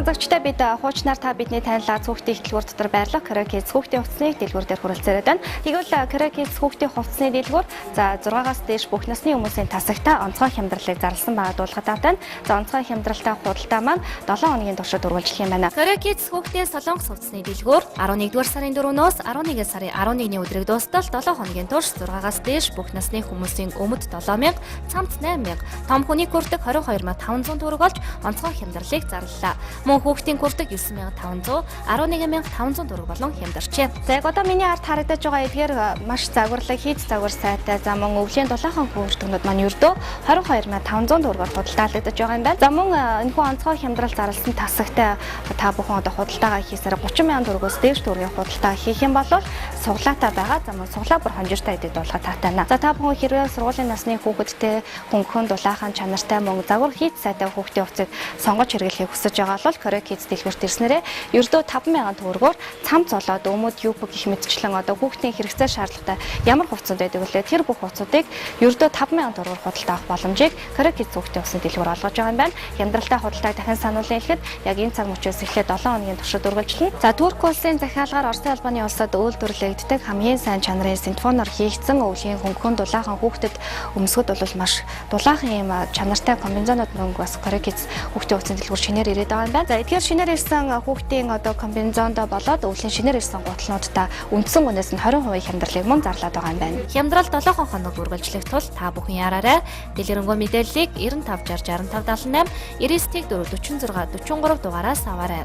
Сонсогчдоо бид хуучнаар та бидний танилцуулах хүүхдийн дэлгүүр дотор байрлах Крокис хүүхдийн хувцсны дэлгүүр дээр хүрэлцээрээд байна. Тэгвэл Крокис хүүхдийн хувцсны дэлгүүр за 6-аас дээш бүх насны хүмүүсийн тасагта онцгой хямдралыг зарласан байгууллагад байна. За онцгой хямдралтай худалдаа маань 7 хоногийн туршид үргэлжлэх юм байна. Крокис хүүхдийн солонгос хувцсны дэлгүүр 11-р сарын 4-өөс 11 сарын 11-ний өдрийг дуустал 7 хоногийн турш 6-аас дээш бүх насны хүмүүсийн өмд 7000, цамц 8000, том хүний хүрдэг 22500 төгрөг болж онцгой хямдралыг зарлалаа. Мөн хүүхдийн хүрдэг 9500, 11500 төгрөг болон хямдарчээ. За яг одоо миний ард харагдаж байгаа эдгээр маш загварлаг хийц загвар сайтай за мөн өвлийн дулаахан хүүхдүүд маань ердөө 22500 төгрөгөөр худалдаалагдаж байгаа юм байна. За мөн энэхүү онцгой хямдрал зарласан тасагтай та бүхэн одоо худалдаагаа хийсээр 30000 төгрөгөөс дээш төгрөгийн худалдаа хийх юм бол суглаатай байгаа. За мөн суглаа бүр хонжиртай эдэг болгох таатай байна. За та бүхэн хэрвээ сургуулийн насны хүүхэдтэй хөнгөн дулаахан чанартай мөн загвар хийц сайтай хүүхдийн хувцсыг сонгож хэрэглэхийг хүсэж байгаа бол Крокис дэлгүүрт ирснээрээ ердөө 5000 төгрөгөөр цамц олоод өмд юп гэх мэтчлэн одоо хүүхдийн хэрэгцээ шаардлагатай ямар хувцсууд байдаг вэ? Тэр бүх хувцсуудыг ердөө 5000 төгрөгөөр худалдаа авах боломжийг Крокис хүүхдийн хувцсны дэлгүүр олгож байгаа юм байна. Хямдралтай худалдааг дахин сануулъя хэлэхэд яг энэ цаг мөчөөс эхлээд 7 хоногийн туршид үргэлжлэнэ. За Турк улсын захиалгаар Оросын албаны улсад үйлдвэрлэгддэг хамгийн сайн чанарын синтефоноор хийгдсэн өвлийн хөнгөн дулаахан хүүхдэд өмсгөд бол маш дулаахан юм чанартай комбинзонууд мөнгө бас Крокис хүүхдийн хувцсны дэлгүүр шинээр ирээд байгаа юм байна. За эдгээр шинээр ирсэн хүүхдийн одоо комбинзондоо болоод өвлийн шинээр ирсэн гутлнуудтай үндсэн гүнээс нь 20% хямдралыг мөн зарлаад байгаа юм байна. Хямдрал 7 хоног үргэлжлэх тул та бүхэн яраарай. Дэлгэрэнгүй мэдээллийг 95 60 65 78 99 4 46 43 дугаараас аваарай.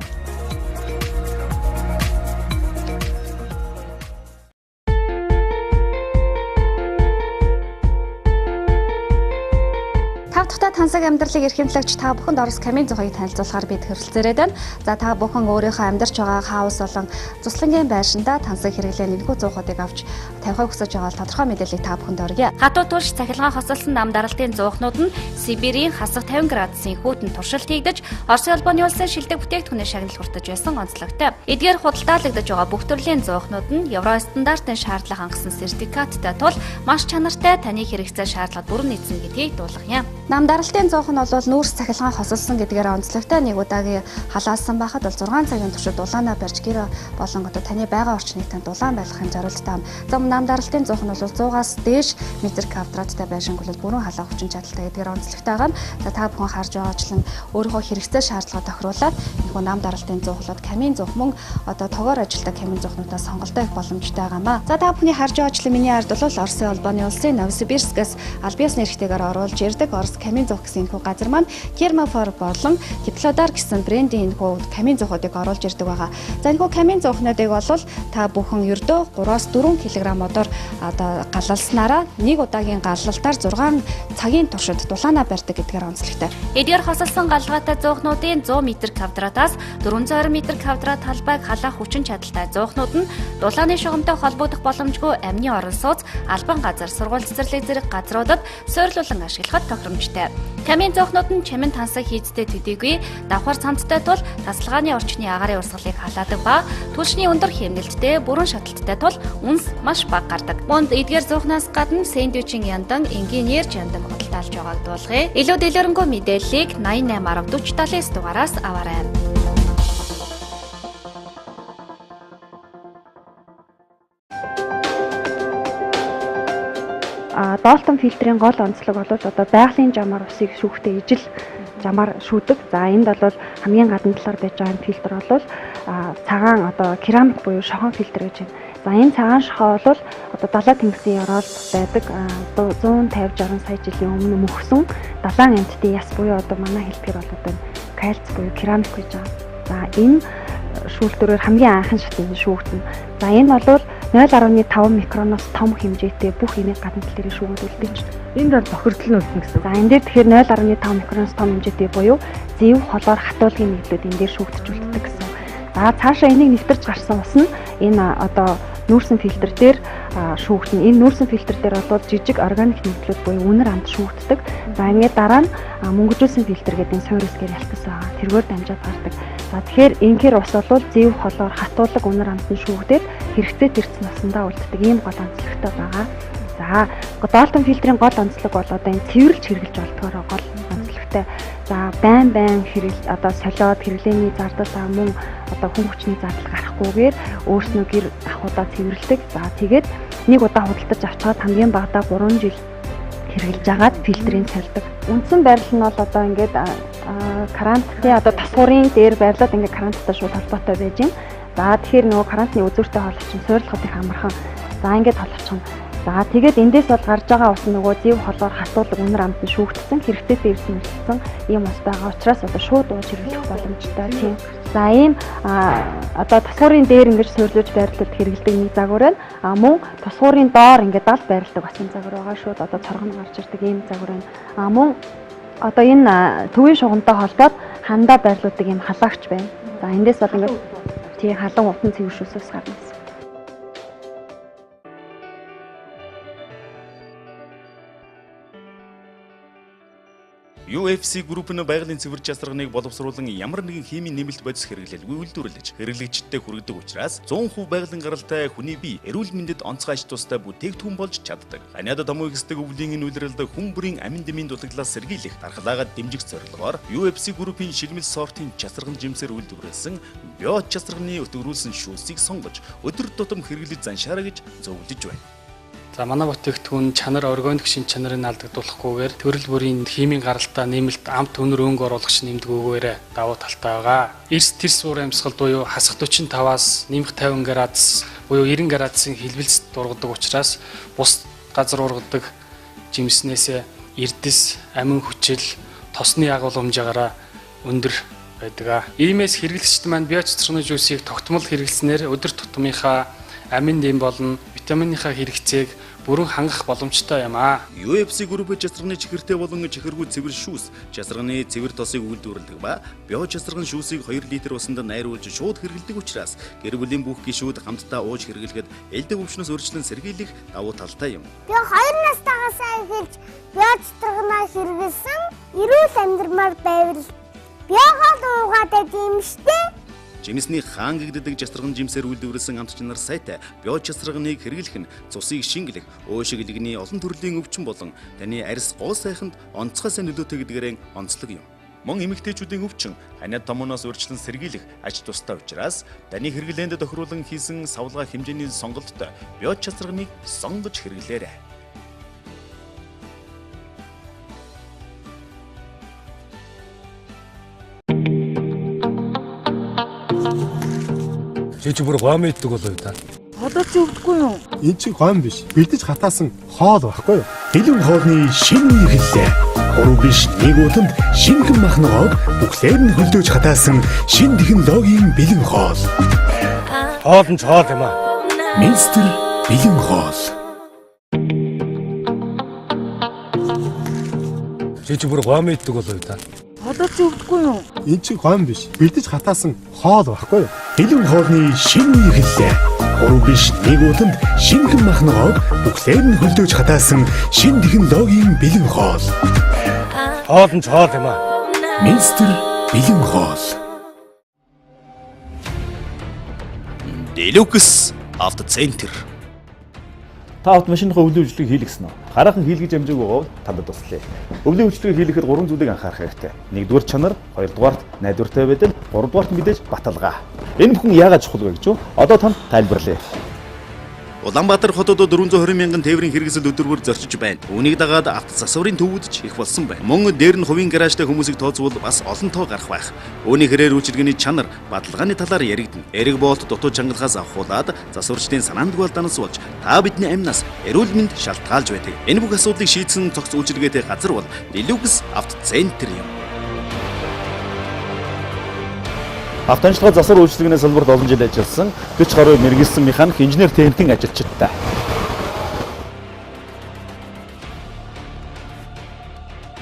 Тансаг амьдралыг эрхэмлэгч та бүхэнд Орос камин зохиог танилцуулахаар бид хүрэлцээрээд байна. За та бүхэн өөрийнхөө амьдарч байгаа хаус болон цуслангийн байшинда тансаг хэрэглээ энэхүү зуухуудыг авч тавихыг хүсэж байгаа тодорхой мэдээллийг та бүхэнд өргөе. Хатуу турш цахилгаан хосолсон нам даралтын зуухнууд нь Сибирийн хасах 50 градусын хүүтэн туршилт хийгдэж Оросын албаны улсын шилдэг бүтээгдэхүүнээ шагналж хүртэж байсан онцлогтой. Эдгээр худалдаалагдаж байгаа бүх төрлийн зуухнууд нь Евро стандартын шаардлага хангасан сертификаттай тул маш чанартай таны хэрэгцээ шаардлагад бүрэн нийцсэн гэдгийг дуулгах юм. Нам даралтын зуух нь бол нүүрс цахилгаан хосолсон гэдгээр онцлогтой нэг удаагийн халаасан байхад бол 6 цагийн туршид дулаанаа барьж гэр болон одоо таны байгаа орчныг тань дулаан байлгахын зорилттой юм. За нам даралтын зуух нь бол 100-аас дээш метр квадраттай байшинг бол бүрэн халаах хүчин чадалтай гэдгээр онцлогтой байгаа. За та бүхэн харж байгаачлан өөрийнхөө хэрэгцээ шаардлага тохируулаад энэ нам даралтын зуухлууд камин зуух мөн одоо тогоор ажилтдаг камин зуухнуудаас сонголтоо их боломжтой байгаамаа. За та бүхний харж байгаачлан миний ард бол Оросын албаны улсын Новосибирскээс аль биесны эрхтэйгээр оруулж ирдэг Орос камин зуух гэсэн энэхүү газар маань Кермафор болон Теплодар гэсэн брендийн энэхүү камин зуухуудыг оруулж ирдэг байгаа. За энэхүү камин зуухнуудыг бол та бүхэн ердөө 3-аас 4 кг-оор одоо галалснараа нэг удаагийн галалтаар 6 цагийн туршид дулаанаа барьдаг гэдгээр онцлогтой. Эдгээр хосолсон галгаатай зуухнуудын 100 м квадратаас 420 м квадрат талбайг халаах хүчин чадалтай зуухнууд нь дулааны шугамтай холбогдох боломжгүй амны орон сууц, албан газар, сургууль цэцэрлэг зэрэг газруудад суйрлуулан ашиглахад тохиромжтой. Камин зуухнууд нь чимэн тансаг хийцтэй төдийгүй давхар цамцтай тул тасалгааны орчны агарын урсгалыг халаадаг ба түлшний өндөр хэмнэлттэй бүрэн шаталттай тул үнс маш бага гардаг. Мөн эдгээр зуухнаас гадна сэндвичийн яндан, инженерч яндан худалдаалж байгааг дуулгая. Илүү дэлгэрэнгүй мэдээллийг 88 10 40 79 дугаараас аваарай. Доолтон фильтрийн гол онцлог бол одоо байгалийн жамаар усыг шүүхтэй ижил жамаар шүүдэг. За энд бол хамгийн гадна талаар байж байгаа фильтр бол цагаан одоо керамик буюу шохон фильтр гэж байна. За энэ цагаан шохоо бол одоо далай тэнгисийн оролт байдаг 150-60 сая жилийн өмнө мөхсөн далайн амьтдын яс буюу одоо манай хэлбэр бол одоо кальц буюу керамик гэж байгаа. За энэ шүүлтүүрээр хамгийн анхан шатны шүүгдэн. За энэ бол 0.5 микроноос том хэмжээтэй бүх имийг гадна тал дээр шүүгдүүлдэг чинь. Энд бол бохирдол нь үлдэнэ гэсэн. За энэ дээр тэгэхээр 0.5 микроноос том хэмжээтэй буюу зэв холоор хатуулгын нийтлүүд энэ дээр шүүгдчихүүлдэг гэсэн. За цаашаа энийг нэвтэрч гарсан ус нь энэ одоо нүүрсэн фильтр дээр шүүгдэнэ. Энэ нүүрсэн фильтр дээр бол жижиг органик нийтлүүд буюу үнэр амт шүүгддэг. За ингээд дараа нь мөнгөжүүлсэн фильтр гэдэг энэ суурьсгээр ялтсан байгаа. Тэргээр дамжаад гардаг. За тэгэхээр ингээр ус бол зэв холоор хатуулаг үнэр амт нь шүүгдээд хэрэгцээ төрсөн усандаа үлддэг ийм гол онцлогтой байгаа. За доолтон фильтрийн гол онцлог бол одоо энэ цэвэрлж хэрэглэж болдгоор гол онцлогтой. За байн одоо солиод хэрэглээний зардал мөн одоо хүн хүчний зардал гарахгүйгээр өөрснөө гэр ахуйдаа цэвэрлэдэг. За тэгээд нэг удаа худалдаж авчаад хамгийн багадаа 3 жил хэрэгжилж агаад фильтрийг сольдог. Үндсэн байрлал нь бол одоо ингээд карантын одоо тасгуурын дээр байрлаад ингээд каранттай шууд холбоотой байж байна. За тэгэхээр нөгөө карантины үзүүртэй холбооч нь суйрлахад их амархан. За ингээд холбоочих нь. За тэгээд эндээс бол гарч байгаа ус нөгөө зэв холоор хатуулаг үнэр амтан шүүгдсэн хэрэгцээтэй ирсэн мэлсэн ийм ус байгаа учраас одоо шууд ууж хэрэглэх боломжтой тийм. За ийм одоо тасгуурын дээр ингэж суйрлуулж байрлуулад хэрэглэдэг нэг загвар байна. Мөн тасгуурын доор ингээд дал байрладаг бас энэ загвар байгаа шууд одоо цоргон гарч ирдэг ийм загвар байна. Мөн одоо энэ төвийн шугамтай холбоод хандаа байрлуулдаг ийм халаагч байна. За эндээс бол ингээд тий халуун утан цэвэршүүлсээс гарна. UFC групп нь байгалийн цэвэр часарганыг боловсруулан ямар нэгэн химийн нэмэлт бодис хэрэглэлгүй үйлдвэрлэж хэрэглэгчдэд хүргэдэг учраас 100% байгалийн гаралтай хүний бие эрүүл мэндэд онцгой ач тустай бүтээгдэхүүн болж чаддаг. Ханиад томоо ихсдэг өвлийн үйлрэлд хүн бүрийн амин дэмийн дутагдлаас сэргийлэх дархлаагаад дэмжих зорилгоор UFC группийн шилмэл сортын часарган жимсээр үйлдвэрлэсэн био часарганы өтгөрүүлсэн шүүсийг сонгож өдөр тутам хэрэглэж заншаарай гэж зөвлөж байна. За манай бүтээгдэхүүн чанар органик шин чанарыг алдагдуулахгүйгээр төрөл бүрийн химийн гаралтай нэмэлт амт өнөр өнгө оруулагч нэмдгүүгээр давуу талтай байгаа. Эрс тэрс уур амьсгал буюу хасах 45-аас нэмэх 50 градус буюу 90 градусын хэлбэлцэд дургадаг учраас бус газар ургадаг жимснээсээ эрдэс, амин хүчил, тосны агуул хэмжээгаараа өндөр байдаг. Иймээс хэрэглэгчид маань био цэцэрлэгний жүүсийг тогтмол хэрэглэснээр өдөр тутмынхаа амин дэм болон витаминыхаа хэрэгцээг бүрэн хангах боломжтой юм аа. UFC групп часарганы чихэртэй болон чихэргүй цэвэр шүүс, часарганы цэвэр тосыг үйлдвэрлэдэг ба био часарган шүүсийг 2 литр усанд найруулж шууд хэрэглэдэг учраас гэр бүлийн бүх гишүүд хамтдаа ууж хэрэглэхэд элдв өвчнөөс өрчлөн сэргийлэх давуу талтай юм. Би 2 настайгаас эхэлж био часарганаа хэрэглэсэн эрүүл амьдрмаар байвал биогоо уугаад байд юм штэ. Жимсний хаан гэгддэг часарган жимсээр үйлдвэрлэсэн амт чанар сайтай био часарганыг хэрэглэх нь цусыг шингэлэх, уушиг лигний олон төрлийн өвчин болон таны арьс гоо сайханд онцгой сайн нөлөөтэй гэдгээрээ онцлог юм. Мөн эмэгтэйчүүдийн өвчин ханиад томооноос урьдчилан сэргийлэх ач тустай учраас таны хэрэглээнд тохируулан хийсэн савлгаа хэмжээний сонголттой био часарганыг сонгож хэрэглээрэй. Чи бүр гом иддэг болоо та. Одоо ч өвдөхгүй юу? Энд чи гом биш. Бэлдэж хатаасан хоол байхгүй юу? Хэлэн хоолны шинэ хэрэглээ. 3 биш 1 удамд шинхэн махногоо бүхлээр нь хөлдөөж хатаасан шинэ технологийн бэлэн хоол. Хоол нь хоол юм аа. Мистер бэлэн хоол. Чи бүр гом иддэг болоо та. Одоо ч өвдөхгүй юу? Энд чи гом биш. Бэлдэж хатаасан хоол байхгүй юу? Хэлэн хоолны шинэ хэрэглээ. 3 биш 1 удамд шинхэн махногоо бүхлээр нь хөлдөөж хатаасан шинэ технологийн бэлэн хоол. Хоол нь хоол юм аа. Мистер бэлэн хоол. Deluxe автоцентр. Та автомашиныхаа өвлийн үйлчлэгийг хийлгэх гэсэн үү? Хараахан хийлгэж амжаагүй бол танд туслая. Өвлийн үйлчлэгийг хийлгэхэд 3 зүйлийг анхаарах хэрэгтэй. 1-р чанар, 2-р найдвартай байдал, 3-р мэдээж баталгаа. Энэ бүхэн яагаад чухал вэ гэж юу? Одоо танд тайлбарлая. Улаанбаатар хотод 420 мянган тээврийн хэрэгсэл өдрөөр зорчиж байна. Үүнийг дагаад автозасварын төвөдч их болсон байна. Мөн дээр нь хувийн гаражтай хүмүүсийг тооцвол бас олон тоо гарах байх. Үүний хэрээр үйлчилгээний чанар, баталгааны талаар яригдана. Эрэг болт дутуу чангалахаас авахуулаад засварчдын санаанд гол данас болж та бидний амнаас эрүүл мэнд шалтгаалж байдаг. Энэ бүх асуудлыг шийдсэн цогц үйлчилгээтэй газар бол Deluxe автоцентр юм. Автомашины засвар үйлчлэгний салбарт олон жил ажилласан 40 гаруй мэргэжсэн механик, инженер, техникийн ажилчидтай.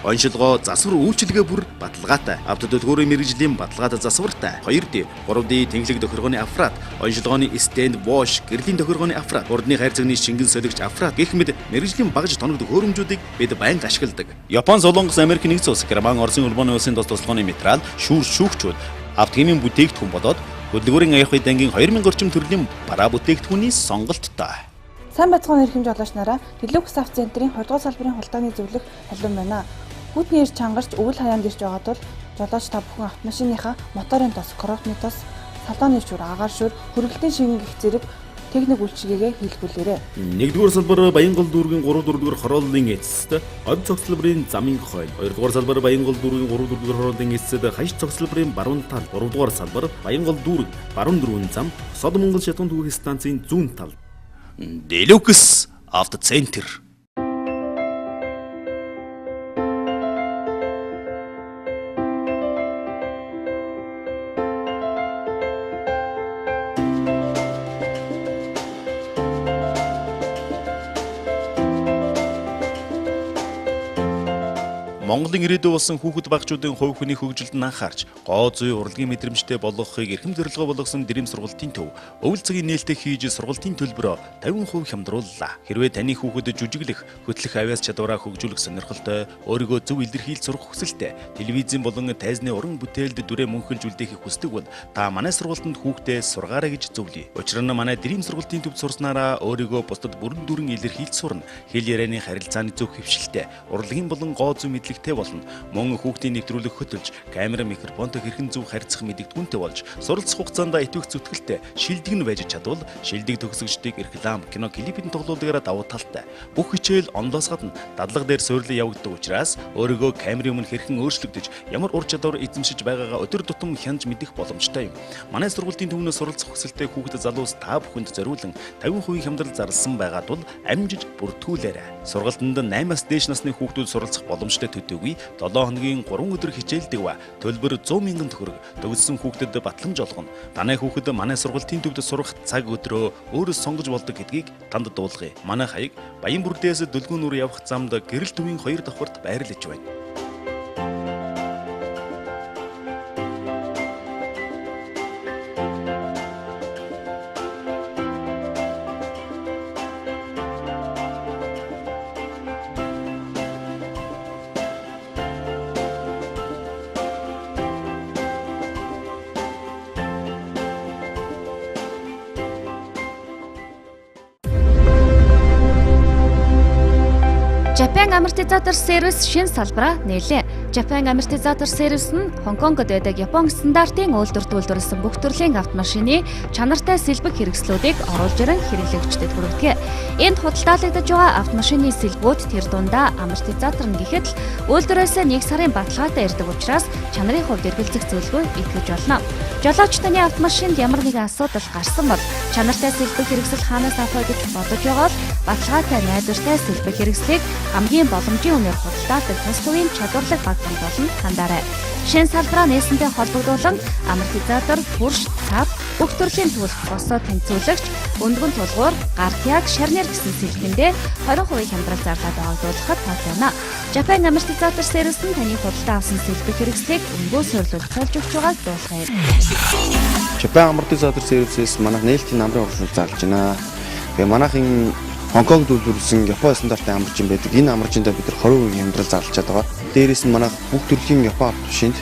Оншилгоо засвар үйлчилгээ бүр баталгаатай. Автодэтгэврийн мэргэжлийн баталгаатай засвартай. 2D, 3D тэнхлэг тохиргооны аппарат, оншилгооны stand wash, гэрлийн тохиргооны аппарат, урдны хайр цагны шингэн солигч аппарат гэх мэт мэргэжлийн багаж тоногдох хөрөмжүүдийг бид байнга ашигладаг. Япон, Солонгос, Америк нэгдсэн улс, Герман, Оросын улбооны улсын тус тусганы материал, шүүгчүүд автохимийн бүтээгдэхүүн болоод хөдөлгөөрийн аях байдангийн 2000 орчим төрлийн бараа бүтээгдэхүүний сонголттой. Сайн бацхан эрхэмж олооч нараа Deluxe автоцентрийн 2 дугаар салбарын хулгайны зөвлөх халуун байна. Хүүтний эрс чангарч өвөл хаяанд ирж байгаа тул жолооч та бүхэн автомашиныхаа моторын тос, коробны тос, салооны шүр, агаар шүр, хөргөлтийн шингэх зэрэг техник үйлчилгээгээ хийлгүүлээрэй. 1-р салбар Баянгол дүүргийн 3-4-р хорооллын эцэст од цогцлбарын замын хойд. 2-р салбар Баянгол дүүргийн 3-4-р хорооллын эцэст хаяж цогцлбарын баруун тал. 3-р салбар Баянгол дүүрэг баруун дөрвөн зам Сод Монгол шатуун түүхий станцын зүүн тал. Делюкс автоцентр. Монголын ирээдүй болсон хүүхэд багчуудын хувь хүний хөгжилд нь анхаарч, гоо зүй урлагийн мэдрэмжтэй болгохыг эрхэм зорилгоо болгосон Дэрэм сургалтын төв өвөл цагийн нээлттэй хийж сургалтын төлбөрөөр 50% хямдрууллаа. Хэрвээ таны хүүхэд жүжиглэх, хөтлөх авяас чадвараа хөгжүүлэх сонирхолтой, өөрийгөө зөв илэрхийлж сурах хүсэлтэй, телевизэн болон тайзны уран бүтээлд дүрээ мөнхөлж үлдээх хүсдэг бол та манай сургалтанд хүүхдээ сургаарай гэж зөвлөе. Учир нь манай Дэрэм сургалтын төвд сурснараа өөрийгөө бусдад бүрэн дүрэн илэрхийлж сурна. Хэл ярианы харилцааны зөв хөвшилтэй, урлагийн болон гоо зүй мэдлэг болно. Мөн хүүхдийн нэвтрүүлэг хөтөлж, камера, микрофонтой хэрхэн зөв харьцах мэдэгдэхүүнтэй болж, суралцах хугацаанд итвэх зүтгэлтэй, шилдэг нь байж чадвал, шилдэг төгсөгчдийг реклам, кино, клипийн тоглоулаараа давуу талтай. Бүх хичээл онлоос гадна дадлага дээр суйрлан явагддаг учраас өөрийгөө камерын өмнө хэрхэн өөрчлөгдөж, ямар ур чадвар эзэмшиж байгаагаа өдөр тутам хянаж мэдэх боломжтой юм. Манай сургалтын төвнөөс суралцах хүсэлтэй хүүхэд залуус та бүхэнд зориулан 50% хямдрал зарласан байгаа тул амжиж бүртгүүлээрэй. Сургалтанд 8-аас дээш насны хүүхдүүд суралцах боломжтой төдийгүй 7 хоногийн 3 өдөр хичээлдэг ба төлбөр 100 мянган төгрөг төгссөн хүүхдэд батламж олгоно. Танай хүүхэд манай сургалтын төвд сурах цаг өдрөө өөрөө сонгож болдог гэдгийг танд дуулгая. Манай хаяг Баян бүрдээс Дөлгөөн нүр явах замд гэрэл төвийн 2 давхарт байрлаж байна. Japan амортизатор сервис шинэ салбараа нээлээ. Japan амортизатор сервис нь Хонконгод байдаг Японы стандартын үйлдвэрлэсэн бүх төрлийн автомашины чанартай сэлбэг хэрэгслүүдийг оруулж ирэн хэрэглэгчдэд хүргэдэг. Энд худалдаалагдаж байгаа автомашины сэлбүүд тэр дундаа амортизатор нь гэхэд л үйлдвэрээс 1 сарын баталгаатай ирдэг учраас чанарын хувьд эргэлзэх зөвлөгөө итгэж болно. Жолооч таны автомашинд ямар нэгэн асуудал гарсан бол чанартай сэлбэг хэрэгсэл хаанаас авах вэ гэж бодож байгаа бол баталгаатай найдвартай сэлбэг хэрэгслийг хамгийн боломжийн үнээр худалдаадаг тус төвийн чадварлаг баг болон хандаарай. Шинэ салбараа нээсэнтэй холбогдуулан амортизатор, хурш, цав, бүх төрлийн төлөв босоо тэнцвүүлэгч, өндгөн тулгуур, гартяг, шарнир гэсэн сэлбэндээ 20% хямдрал зарлаад байгуулахад тооцоолно. Japan амортизатор сервис нь таны худалдаа авсан сэлбэг хэрэгслийг өнгөө суйрлуулж болж өгч байгааг дуулгая. Japan амортизатор сервисээс манайх нээлтийн намрын урамшуул зарлж байна. Тэгээ манайхын Хонконгд үйлдвэрлэсэн Японы стандартын амарчин байдаг. Энэ амарчиндаа бид 20% хямдрал зарлчаад байгаа. Дээрээс нь манайх бүх төрлийн Японы автомашинд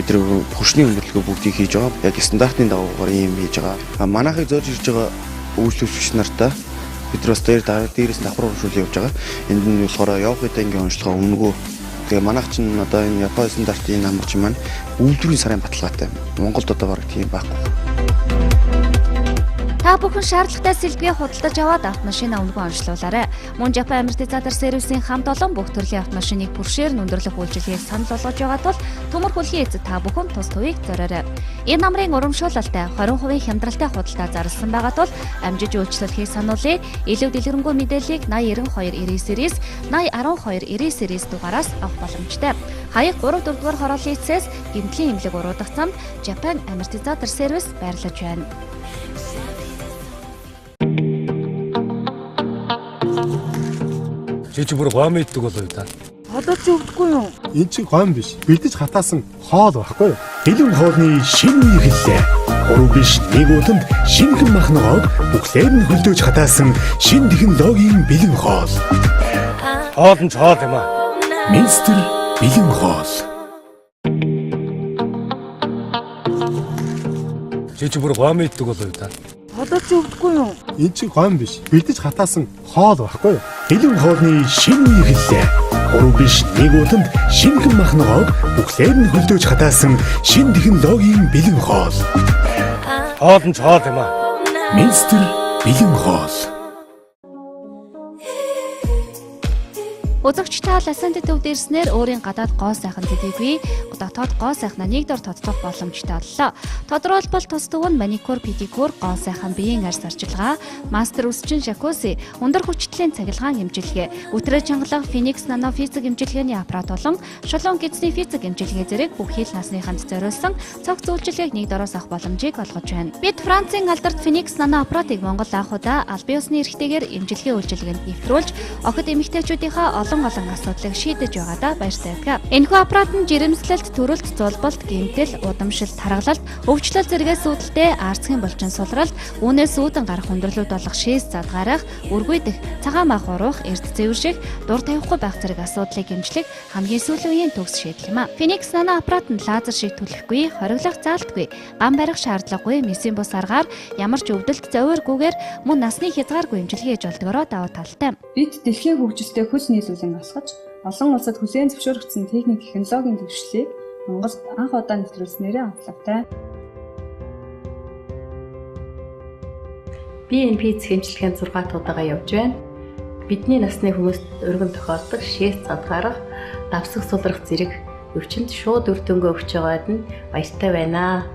бид хуршны өндөрлөгөө бүгдийг хийж байгаа. Яг стандартын дагуугаар ийм хийж байгаа. Манайхыг зорж ирж байгаа үйлчлэгч нартай бид бас дээрээс давхар урамшуул явуулж байгаа. Энд нь болохоор явах үедээ ингээ уншлагаа өмнөгөө. Тэгээ манайх чинь одоо энэ Японы стандартын амарчин маань үйлдвэрийн сарын баталгаатай. Монголд одоо бараг тийм байхгүй. Та бүхэн шаардлагатай сэлбэгээ худалдаж аваад автомашина өнгөө онцлуулаарай. Мөн Japan амортизатор сервисийн хамт олон бүх төрлийн автомашиныг бүршээр нөндөрлөх үйлчилгээг санал болгож байгаа тул төмөр хөлгийн эзэд та бүхэн тус төвийг зориорой. Энэ намрын урамшуулалтай 20% хямдралтай худалдаа зарласан байгаа тул амжиж үйлчлүүлэхийг сануулъя. Илүү дэлгэрэнгүй мэдээллийг 809299 series, 801299 series дугаараас авах боломжтой. Хаяг 3-4 дугаар хорооллын эцэс гэмтлийн эмнэлэг уруудах замд Japan амортизатор сервис байрлаж байна. Чи бүр гом иддэг болоо та. Одоо ч өвдгүй юу? Эн чинь гом биш. Бэлдэж хатаасан хоол байхгүй юу? Хэлэн хоолны шинэ үе хэллээ. 3 биш 1 удамд шинхэн махногоо бүхлээр нь хөлдөөж хатаасан шинэ технологийн бэлэн хоол. Хоол нь хоол юм аа. Мистер бэлэн хоол. Чи бүр гом иддэг болоо та. Одоо ч өвдгүй юу? Эн чинь гом биш. Бэлдэж хатаасан хоол байхгүй юу? Хэлэн хоолны шинэ үе хэллээ. Буруу биш нэг удамд шинэхэн махногоо бүхлээр нь хөлдөөж хатаасан шинэ технологийн бэлэн хоол. Хоол нь хоол юм аа. Мистер бэлэн хоол. Үзэгч та ласан төв дээрснээр өөрийн гадаад гоо сайхан төдийгүй дотоод гоо сайхнаа нэг дор тодтох боломжтой боллоо. Тодорхойлбол тус төв нь маникюр, педикюр, гоо сайхан биеийн арьс арчилгаа, мастер үсчин жакузи, өндөр хүчтэлийн цахилгаан эмчилгээ, өтрөө чангалах Phoenix Nano физик эмчилгээний аппарат болон шулуун гидсний физик эмчилгээ зэрэг бүх хил насныханд зориулсан цог зөвлөлийг нэг дороос авах боломжийг олгож байна. Бид Францын алдарт Phoenix Nano аппаратыг Монгол анх удаа аль бие усны эрхтэйгээр эмчилгээ үйлчилгээнд нэвтрүүлж, охид эмэгтэйчүүдийнхээ олон асуудлыг шийдэж байгаадаа баяртай байдаг. Энэхүү аппарат нь жирэмслэлт, төрөлт, зулбалт, гэмтэл, удамшил, тархалт, өвчлөл зэрэгээс үүдэлтэй арцгийн булчин сулралт, үүнээс үүдэн гарах хүндрэлүүд болох шээс зад гарах, үргүйдэх, цагаан мах уруух, эрт цэвэрших, дур тавихгүй байх зэрэг асуудлыг эмчлэх хамгийн сүүлийн үеийн төгс шийдэл юм а. Phoenix Nano аппарат нь лазер шиг түлхэхгүй, хориглох заалтгүй, гам барих шаардлагагүй, месийн бус аргаар ямар ч өвдөлт зовооргүйгээр мөн насны хязгааргүй эмчилгээ хийж болдгороо давуу талтай. Бид дэлхийн хөгжилтэй хөл нийлүүлэн асгаж, олон улсад хүлээн зөвшөөрөгдсөн техник технологийн дэвшлийг Монголд анх удаа нэвтрүүлснээрээ онцлогтой. BNP эмчилгээнд 6 удаагаа явж байна. Бидний насны хүмүүст өргөн тохиолдог шээс цад гарах, давсах сулрах зэрэг өвчнөд шууд үр дүнгээ өгч байгаад нь баяртай байна.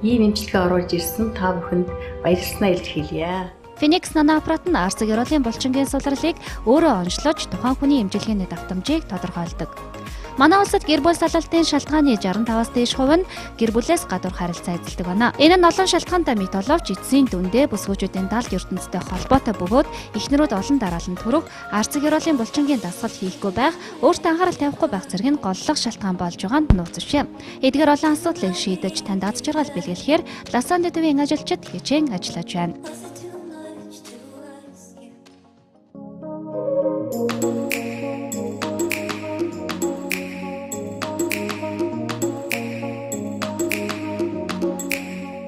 Ийм эмчилгээ оруулж ирсэн та бүхэнд баярлалаа илэрхийлье. Phoenix Nano аппарат нь арцэг ёроолын булчингийн сулралыг өөрөө онцлож тухайн хүний эмчилгээний давтамжийг тодорхойлдог. Манай улсад гэр бүл салалтын шалтгааны 65-аас дээш хувь нь гэр бүлээс гадуур харилцаа эзэлдэг байна. Энэ нь олон шалтгаантай мэт боловч эцсийн дүндээ бүсгүүчүүдийн далд ертөнцтэй холбоотой бөгөөд эхнэрүүд олон дараалан төрөх, арцэг ёроолын булчингийн дасгал хийхгүй байх, өөртөө анхаарал тавихгүй байх зэрэг нь голлох шалтгаан болж байгаа нь нууцшээ. Эдгээр олон асуудлыг шийдэж танд аз жаргал бэлгэлэхээр ласан төдийн ажилчид хичээн ажиллаж байна.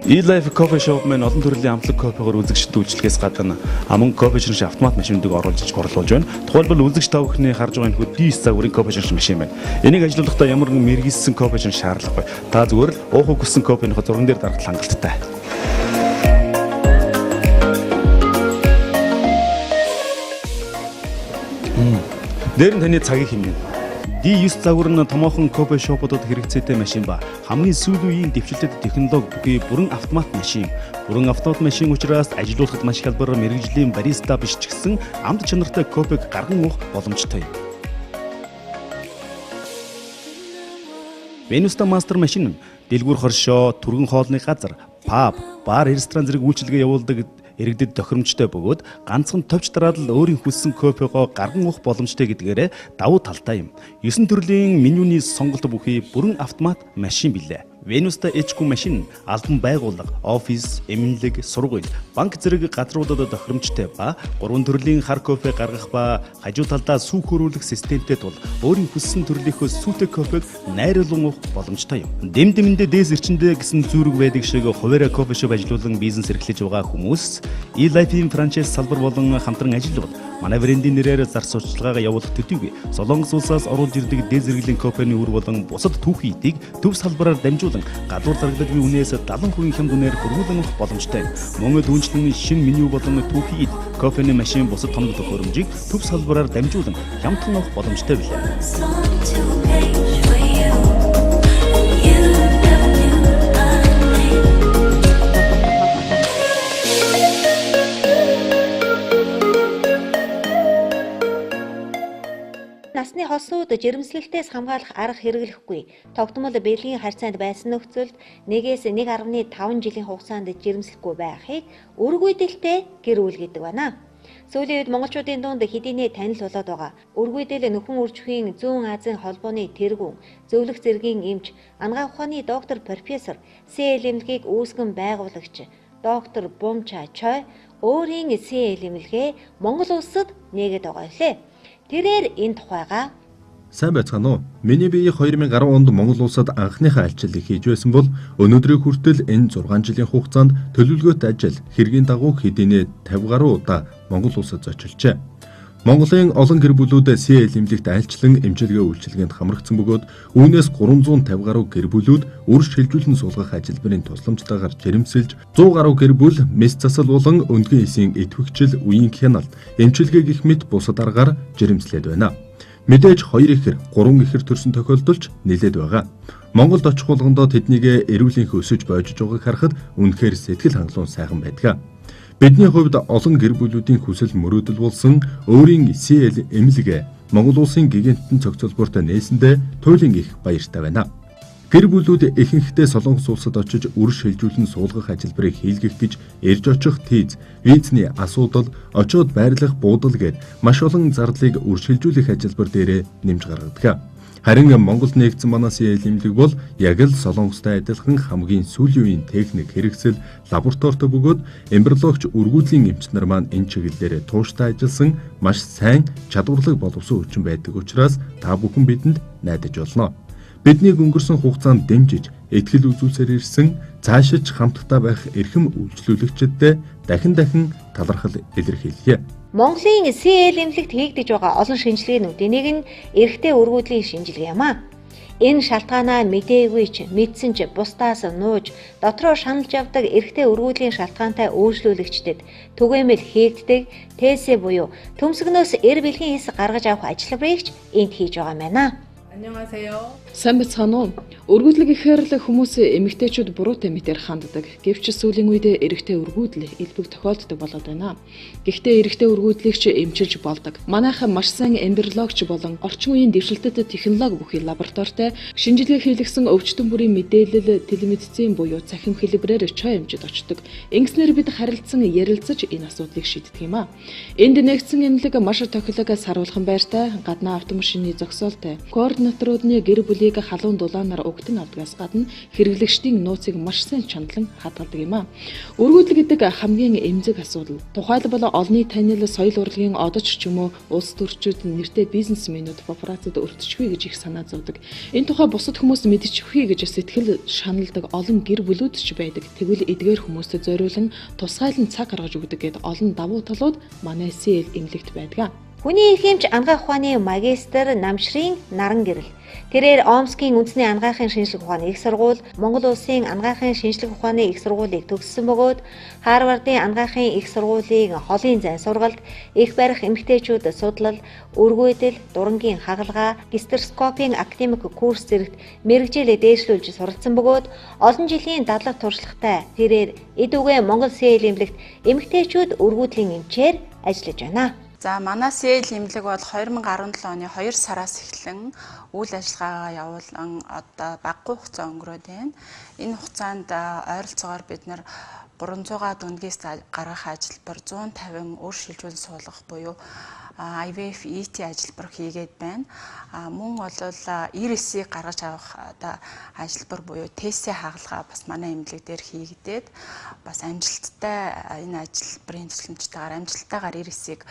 E-Life Coffee Shop маань олон төрлийн амтлаг кофегаар үзэгчд үйлчлэгээс гадна аман кофе шинж автомат машинуудыг оруулж борлуулж байна. Тухайлбал үзэгч та бүхний харж байгаа энэ 9 цагуурын кофе шинж машин байна. Энийг ажиллуулахдаа ямар нэгэн мэргэжсэн кофе шинж шаардлагагүй. Та зүгээр л уух хүссэн кофений зурган дээр дарах хангалттай. Дээр нь таны цагийг хэмнэ. D9 загвар нь томоохон кофе шопуудад хэрэгцээтэй машин ба хамгийн сүүлийн үеийн дэвшилтэт технологи бүхий бүрэн автомат машин. Бүрэн автомат машин учраас ажилуулахад маш хялбар мэргэжлийн бариста биш ч гэсэн амт чанартай кофег гарган уух боломжтой юм. Venus-та мастер машин нь дэлгүүр хоршоо, түргэн хоолны газар, паб, бар, ресторан зэрэг үйлчилгээ явуулдаг иргэдэд тохиромжтой бөгөөд ганцхан товч дараад л өөрийн хүссэн кофегоо гарган уух боломжтой гэдгээрээ давуу талтай юм. 9 төрлийн менюний сонголт бүхий бүрэн автомат машин билээ. Venus-та HQ машин албан байгууллага, офис, эмнэлэг, сургууль, банк зэрэг газруудад тохиромжтой ба 3 төрлийн хар кофе гаргах ба хажуу талдаа сүүх хөрвүүлэх системтэй тул өөрийн хүссэн төрлийнхөө сүүтэй кофег найруулан уух боломжтой юм. Дэм дэмэндээ дээс эрчэндээ гэсэн зүрэг байдаг шиг хуваараа кофе шоп ажилуулан бизнес эрхлэж байгаа хүмүүс E-Life-ийн франчайз салбар болон хамтран ажиллавал манай брендийн нэрээр зар сурталчилгаагаа явуулах төдийгүй Солонгос улсаас оруулж ирдэг дээд зэрэглэлийн кофений үр болон бусад түүхий эдийг төв салбараар дамжуулан гадуур зарагддаг үнээс 70% хямд үнээр хөрвүүлэн авах боломжтой. Мөн дүүнчлэн шинэ меню болон түүхий эд кофений машин бусад томд төхөөрөмжийг төв салбараар дамжуулан хямдхан авах боломжтой билээ. Насны хосууд жирэмслэлтээс хамгаалах арга хэрэглэхгүй. Тогтмол бэлгийн харьцаанд байсан нөхцөлд 1-1.5 жилийн хугацаанд жирэмслэхгүй байхыг өргүйдэлтэй гэр бүл гэдэг байна. Сүүлийн үед монголчуудын дунд хэдийнэ танил болоод байгаа. Өргүйдэл нөхөн үржихийн зүүн Азийн холбооны тэргүүн, зөвлөх зэргийн эмч, ангаа ухааны доктор профессор СЭЛ эмнэлгийг үүсгэн байгуулагч доктор Бумча Чой өөрийн СЭЛ эмнэлгээ Монгол улсад нээгээд байгаа лээ. Тэрээр энэ тухайга сайн байцгаана уу? Миний бие 2010 онд Монгол улсад анхныхаа альчилыг хийж байсан бол өнөөдрийн хүртэл энэ 6 жилийн хугацаанд төлөвлөгөөт ажил хэргийн дагуу хэдийнэ 50 гаруй удаа Монгол улсад зочилжээ. Монголын олон гэр бүлүүд CL эмнэлэгт айлчлан эмчилгээ үйлчилгээнд хамрагдсан бөгөөд үүнээс 350 гаруй гэр бүлүүд үр шилжүүлэн суулгах ажилбарын тусламжтайгаар жирэмсэлж 100 гаруй гэр бүл мэс засал болон өндгөн эсийн идэвхжил, үеийн хяналт, эмчилгээ гэх мэт бусад аргаар жирэмслээд байна. Мэдээж 2 ихэр, 3 ихэр төрсөн тохиолдолч нэлээд байгаа. Монголд очих болгондоо тэднийг эрүүлэнх өсөж боожж байгааг харахад үнэхээр сэтгэл хангалуун сайхан байдаг. Бидний хувьд олон гэр бүлүүдийн хүсэл мөрөөдөл болсон өөрийн CL эмнэлэг Монгол улсын гигантын цогцлборт нээсэндээ туйлын их баяртай байна. Гэр бүлүүд ихэнхдээ Солонгос улсад очиж үр шилжүүлэн суулгах ажилбарыг хийлгэх гэж ирж очих тийз, визний асуудал, очоод байрлах буудал гээд маш олон зардлыг үр шилжүүлэх ажилбар дээрээ нэмж гаргадаг. Харин Монголд нэгдсэн манай CL эмнэлэг бол яг л Солонгостой адилхан хамгийн сүүлийн үеийн техник хэрэгсэл лабораторитой бөгөөд эмбриологч үргүүдлийн эмч нар маань энэ чиглэлээр тууштай ажилласан маш сайн чадварлаг боловсон хүчин байдаг учраас та бүхэн бидэнд найдаж болно. Биднийг өнгөрсөн хугацаанд дэмжиж, ихтгэл үзүүлсээр ирсэн цаашиж хамтдаа байх эрхэм үйлчлүүлэгчдэд дахин талархал илэрхийлье. Монголын CL эмнэлэгт хийгдэж байгаа олон шинжилгээнүүдийн нэг нь эрэгтэй өргүүдлийн шинжилгээ юм а. Энэ шалтгаанаа мэдээгүй ч мэдсэн ч бусдаас нууж дотроо шаналж явдаг эрэгтэй өргүүдлийн шалтгаантай үйлчлүүлэгчдэд түгээмэл хийгддэг ТС буюу төмсгнөөс эр бэлгийн хэс гаргаж авах ажиллаварыг ч энд хийж байгаа юм байна. Сайн бацхан уу? Өргөдлөг ихээр л хүмүүс эмэгтэйчүүд буруутай мэтээр ханддаг. Гэвч сүүлийн үед эрэгтэй өргөдөл элбэг тохиолддог болоод байна. Гэхдээ эрэгтэй өргөдлийг ч эмчилж болдог. Манайхан маш сайн эмбриологч болон орчин үеийн дэвшилтэт технологи бүхий лабораторитой шинжилгээ хийлгсэн өвчтөн бүрийн мэдээлэл телемедицин буюу цахим хэлбэрээр чой эмчид очдог. Ингэснээр бид харилцан ярилцаж энэ асуудлыг шийддэг юм а. Энд нэгдсэн эмнэлэг маш тохиолог саруулхан байртай, гаднаа автомашины зогсоолтой, координаторуудны гэр бүлийг халуун дулаанаар өгтөн авдгаас гадна хэрэглэгчдийн нууцыг маш сайн чандлан хадгалдаг юм а. Өргөдөл гэдэг хамгийн эмзэг асуудал. Тухайлбал олонний танил, соёл урлагийн одоч ч юм уу улс төрчид нэртэй бизнесмэнүүд корпорацид өртчихвээ гэж их санаа зовдөг. Энэ тухай бусад хүмүүс мэдчихвээ гэж сэтгэл шаналдаг олон гэр бүлүүд ч байдаг. Тэгвэл эдгээр хүмүүстэй зориулан тусгайлан цаг гаргаж өгдөг гэд олон давуу талууд манай CL эмнэлэгт байдаг. Хүний эрхэмж анагаах ухааны магистр Намшрын наран гэрэл. Тэрээр Омскийн үндэсний анагаахын шинжлэх ухааны их сургууль, Монгол улсын анагаахын шинжлэх ухааны их сургуулийг төгссөн бөгөөд Харвардын анагаахын их сургуулийн холын зайн сургалт, их барих эмэгтэйчүүд судлал, өргөөдөл, дурангийн хагалгаа, гистероскопийн академик курс зэрэгт мэргэжлээ дээшлүүлж суралцсан бөгөөд олон жилийн дадлаг туршлагатай тэрээр эд үгээ Монгол CL эмнэлэгт эмэгтэйчүүд өргөөдлийн эмчээр ажиллаж байна. За манай CL эмнэлэг бол 2017 оны 2 сараас эхлэн үйл ажиллагаагаа явуулан одоо багагүй хугацаа өнгөрөөд байна. Энэ хугацаанд ойролцоогоор бид нэр 300-аад үндгээс гаргах ажилбар 150 өр шилжүүлэн суулгах буюу IVF ET ажилбар хийгээд байна. Мөн бол ирээсийг гаргаж авах одоо ажилбар буюу ТС хагалгаа бас манай эмнэлэг дээр хийгдээд бас амжилттай энэ ажилбарын төсөлмжтэйгээр амжилттайгаар ирээсийг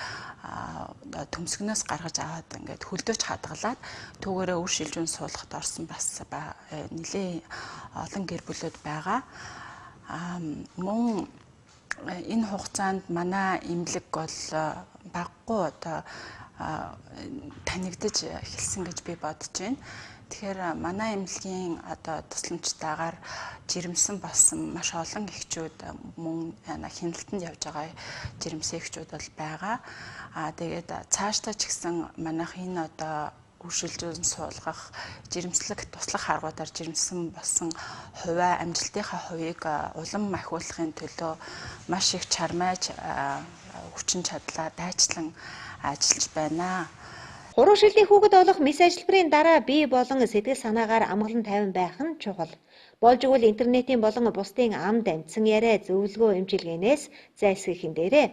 төмсгнөөс гаргаж аваад ингээд хөлдөөж хадгалаад түүгээрээ үр шилжүүлэн суулгахад орсон бас нэлээд олон гэр бүлүүд байгаа. Мөн энэ хугацаанд манай эмнэлэг бол багагүй одоо танигдаж эхэлсэн гэж би бодож байна. Тэгэхээр манай эмнэлгийн одоо тусламжтайгаар жирэмсэн болсон маш олон эхчүүд мөн хяналтанд явж байгаа жирэмсэн эхчүүд бол байгаа. Тэгээд цаашдаа ч гэсэн манайх энэ одоо үршилжүүлэн суулгах, жирэмслэх, туслах аргуудаар жирэмсэн болсон хувиа амжилтынхаа хувийг улам ахиулахын төлөө маш их чармайж хүчин чадлаа дайчлан ажиллаж байна. Хуруу шилний хүүхэд олох мэс ажилбарын дараа бие болон сэтгэл санаагаар амгалан тайван байх нь чухал. Болж игэл интернетийн болон бусдын амд амьдсан яриа зөвлөгөө эмчилгээнээс зайлсхийхэн дээрээ.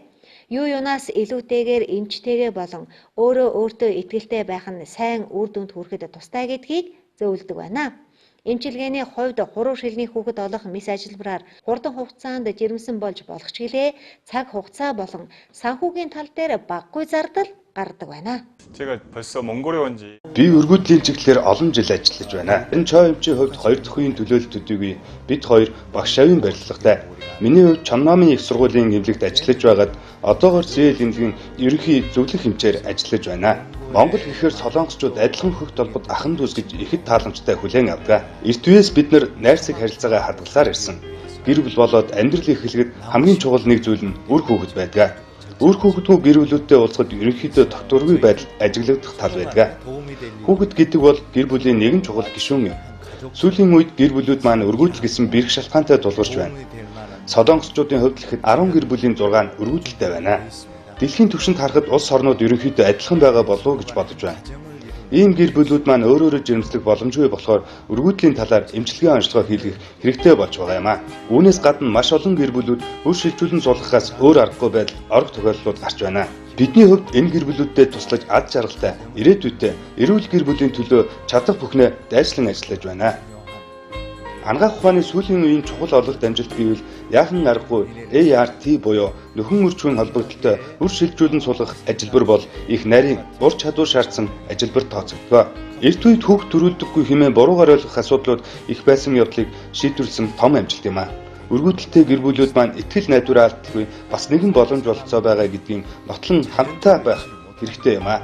Юу юунаас илүүтэйгээр эмчтэйгээ болон өөртөө итгэлтэй байх нь сайн үр дүнд хүрэхэд тустай гэдгийг зөвлөдөг байна. Эмчилгээний хувьд хуруу шилний хүүхэд олох мэс ажилбараар хурдан хугацаанд жирэмсэн болж болох ч гэлээ цаг хугацаа болон санхүүгийн тал дээр багагүй зардал гардаг байна. Би өргөдлийн чиглэлээр олон жил ажиллаж байна. Энэ чой эмчийн хувьд хоёр дахь үеийн төлөөлөлт төдийгүй бид хоёр багш шавийн барилгатай. Миний хувьд Чамнамын их сургуулийн эмнэлэгт ажиллаж байгаад одоогоор зээл эмнэлгийн ерөнхий зөвлөх хэмжээр ажиллаж байна. Монгол гэхээр солонгосчууд адилхан хөх толгод ахан дүүс гэж ихэд тааламжтай хүлээн авдаг. Эрт үеэс бид нар найрсаг харилцаагаа хадгалаар ирсэн. Гэр бүл болоод амьдрал эхлэхэд хамгийн чухал нэг зүйл нь үр хүүхэд байдаг. Үр хүүхэдгүй гэр бүлүүдтэй уулзахад ерөнхийдөө тогтворгүй байдал ажиглагдах тал байдаг. Хүүхэд гэдэг бол гэр бүлийн нэгэн чухал гишүүн юм. Сүүлийн үед гэр бүлүүд маань өргөдөл гэсэн бэрх шалтгаантай тулгарч байна. Солонгосчуудын хувьд л 10 гэр бүлийн 6 нь өргөдөлтэй байна. Дэлхийн түвшинд харахад улс орнууд ерөнхийдөө адилхан байгаа болов уу гэж бодож байна. Ийм гэр бүлүүд маань өөрөөрөө жирэмслэх боломжгүй болохоор өргөдлийн талаар эмчилгээ онцлогоо хийлгэх хэрэгтэй болж байгаа юм а. Үүнээс гадна маш олон гэр бүлүүд үр шилжүүлэн суулгахаас өөр аргагүй байдал орох тохиолдлууд гарч байна. Бидний хувьд энэ гэр бүлүүдэд туслаж ад жаргалтай, ирээдүйтэй эрүүл гэр бүлийн төлөө чадах бүхнээ дайслан ажиллаж байна. Ангаах ухааны сүүлийн үеийн чухал ололт амжилт гэвэл яахан аргагүй ART буюу нөхөн үржихийн холбогдолтой үр шилжүүлэн суулгах ажилбар бол их нарийн ур чадвар шаардсан ажилбар тооцогдгоо. Эрт үед хүүхд төрүүлдэггүй хэмээн буруугаар ойлгох асуудлууд их байсан явдлыг шийдвэрлсэн том амжилт юм а. Өргөдөлтэй гэр бүлүүд маань итгэл найдвараа алдахгүй бас нэгэн боломж болцоо байгаа гэдгийг нотлон хамтдаа байх хэрэгтэй юм а.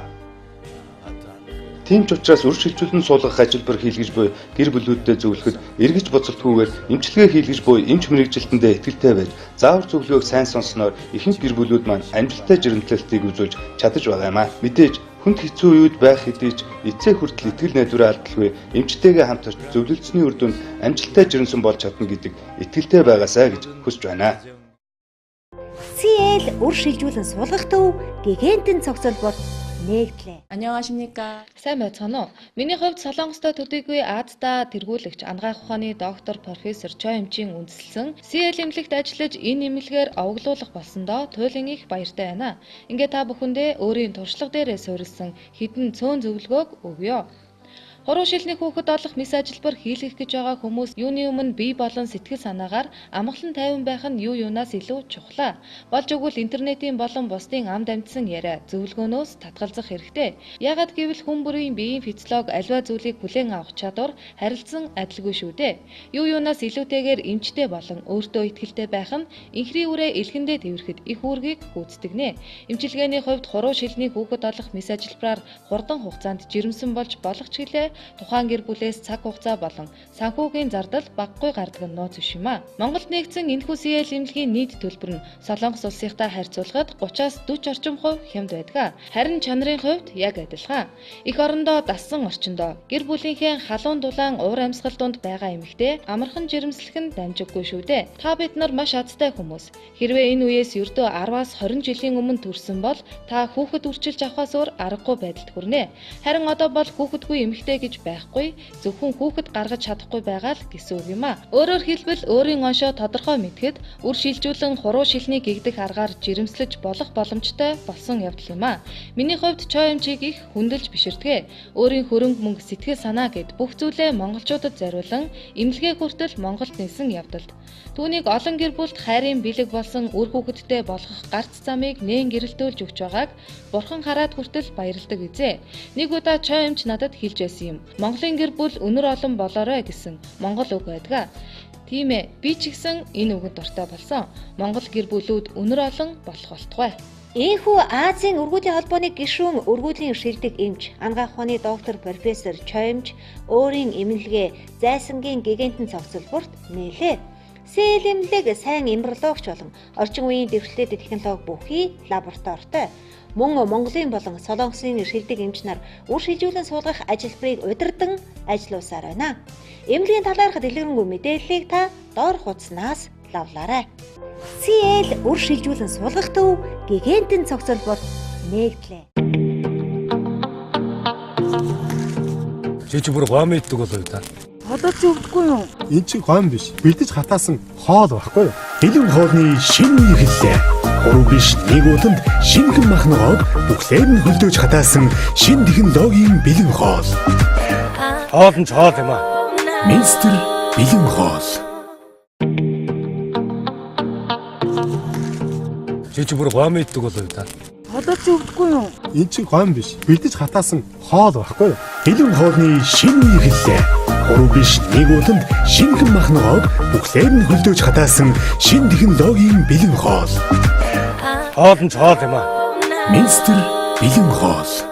Тийм ч учраас үр шилжүүлэн суулгах ажилбар хийлгэж буй гэр бүлүүдэд зөвлөхөд эргэж буцалтгүйгээр эмчилгээ хийлгэж буй эмч мэрэгжилтэндээ итгэлтэй байж заавар зөвлөгөөг сайн сонсноор ихэнх гэр бүлүүд маань амжилттай жирэмслэлтийг үзүүлж чадаж байгаа юм а. Мэдээж хүнд хэцүү үед байх хэдий ч эцээ хүртэл итгэл найдвараа алдалгүй эмчтэйгээ хамтарч зөвлөлдсөний үр дүнд амжилттай жирэмсэн болж чадна гэдэг итгэлтэй байгаасаа гэж хүсэж байна. CL үр шилжүүлэн суулгах төв гигантын цогцолбор нэгдлээ. 안녕하십니까. Сайн байцгаана уу? Миний хувьд Солонгостой төдийгүй Азда тэргүүлэгч ангаах ухааны доктор профессор Чоимжийн үндэслэн CL эмнэлэгт ажиллаж энэ эмнэлгээр овоглуулах болсондоо туйлын их баяртай байна. Ингээ та бүхэндээ өөрийн туршлага дээрээ суурилсан хэдэн цөөн зөвлөгөөг өгье. Хуруу шилний хүүхэд олох мис ажилбар хийлгэх гэж байгаа хүмүүс юуны өмнө бие болон сэтгэл санаагаар амгалан тайван байх нь юунаас илүү чухлаа. Болж өгвөл интернетийн болон бусдын амд амьдсан яриа зөвлөгөөнөөс татгалзах хэрэгтэй. Яагад гэвэл хүн бүрийн биеийн физиологи аливаа зүйлийг хүлээн авах чадвар харилцан адилгүй шүү дээ. Юунаас илүүтэйгээр эмчтэй болон өөртөө итгэлтэй байх нь инхрийн үрээ илгэндээ тэврэхэд их үүргийг гүйцэтгэнэ. Эмчилгээний хувьд хуруу шилний хүүхэд олох мис ажилбараар хурдан хугацаанд жирэмсэн болж болох ч гэлээ тухайн гэр бүлээс цаг хугацаа болон санхүүгийн зардал багагүй гардаг нь нууц биш юм а. Монголд нэгдсэн энэхүү CL эмнэлгийн нийт төлбөр нь Солонгос улсынхтай харьцуулахад 30-аас 40 орчим хувь хямд байдаг. Харин чанарын хувьд яг адилхан. Эх орондоо дассан орчиндоо гэр бүлийнхээ халуун дулаан уур амьсгал донд байгаа эмэгтэй амархан жирэмслэх нь дамжиггүй шүү дээ. Та бид нар маш азтай хүмүүс. Хэрвээ энэ үеэс ердөө 10-аас 20 жилийн өмнө төрсөн бол та хүүхэд үрчилж авахаас өөр аргагүй байдалд хүрнэ. Харин одоо бол хүүхэдгүй эмэгтэй гэж байхгүй, зөвхөн хүүхэд гаргаж чадахгүй байгаа л гэсэн үг юм а. Өөрөөр хэлбэл өөрийн оншоо тодорхой мэдхэд үр шилжүүлэн хуруу шилний гэгдэх аргаар жирэмслэж болох боломжтой болсон явдал юм а. Миний хувьд Чоимжийг их хүндэлж биширдэг. Өөрийн хөрөнгө мөнгө сэтгэл санаа гэд бүх зүйлээ монголчуудад зориулан эмнэлгээ хүртэл Монголд нээсэн явдалд түүнийг олон гэр бүлд хайрын бэлэг болсон үр хүүхэдтэй болгох гарц замыг нээн гэрэлтүүлж өгч байгааг бурхан хараад хүртэл баярлдаг үзээ. Нэг удаа Чоимж надад хэлж байсан юм. Монголын гэр бүл өнөр олон болоорой гэсэн монгол үг байдаг. Тийм ээ, би ч гэсэн энэ үгэнд дуртай болсон. Монгол гэр бүлүүд өнөр олон болох болтугай. Ийхүү Азийн өргөдлийн холбооны гишүүн өргөдлийн шилдэг эмч ангаах ухааны доктор профессор Чоимж өөрийн эмнэлгээ зайсангийн гигантын цогцолборт нээлээ. CL эмнэлэг сайн эмбриологч болон орчин үеийн дэвшлэлтэй технологи бүхий лабораторитой. Мөн Монголын болон Солонгосын шилдэг эмч нар үр шилжүүлэн суулгах ажилбарыг удирдан ажиллаусаар байна. Эмнэлгийн талаарх дэлгэрэнгүй мэдээллийг та доор хуудаснаас лавлаарай. CL үр шилжүүлэн суулгах төв гигантын цогцолбор нэгдлээ. Чи бүр гом иддэг болоо та. Одоо ч өвдөхгүй юу? Энд чинь гом биш. Бэлдэж хатаасан хоол байхгүй юу? Бэлэн хоолны шинэ үе эхэллээ. Гурав биш нэг удамд шинэхэн махногоо бүхлээр нь хөлдөөж хатаасан шинэ технологийн бэлэн хоол. Хоол нь хоол юм аа. Мистер бэлэн хоол. Чи бүр гом иддэг болоо та. Одоо ч өвдөхгүй юу? Эн чинь гом биш. Бэлдэж хатаасан хоол байхгүй юу? Бэлэн хоолны шинэ үе эхэллээ. 3 биш 1 удамд шинэхэн махногоо бүхлээр нь хөлдөөж хатаасан шинэ технологийн бэлэн хоол. Хоол нь хоол юм аа. Мистер бэлэн хоол.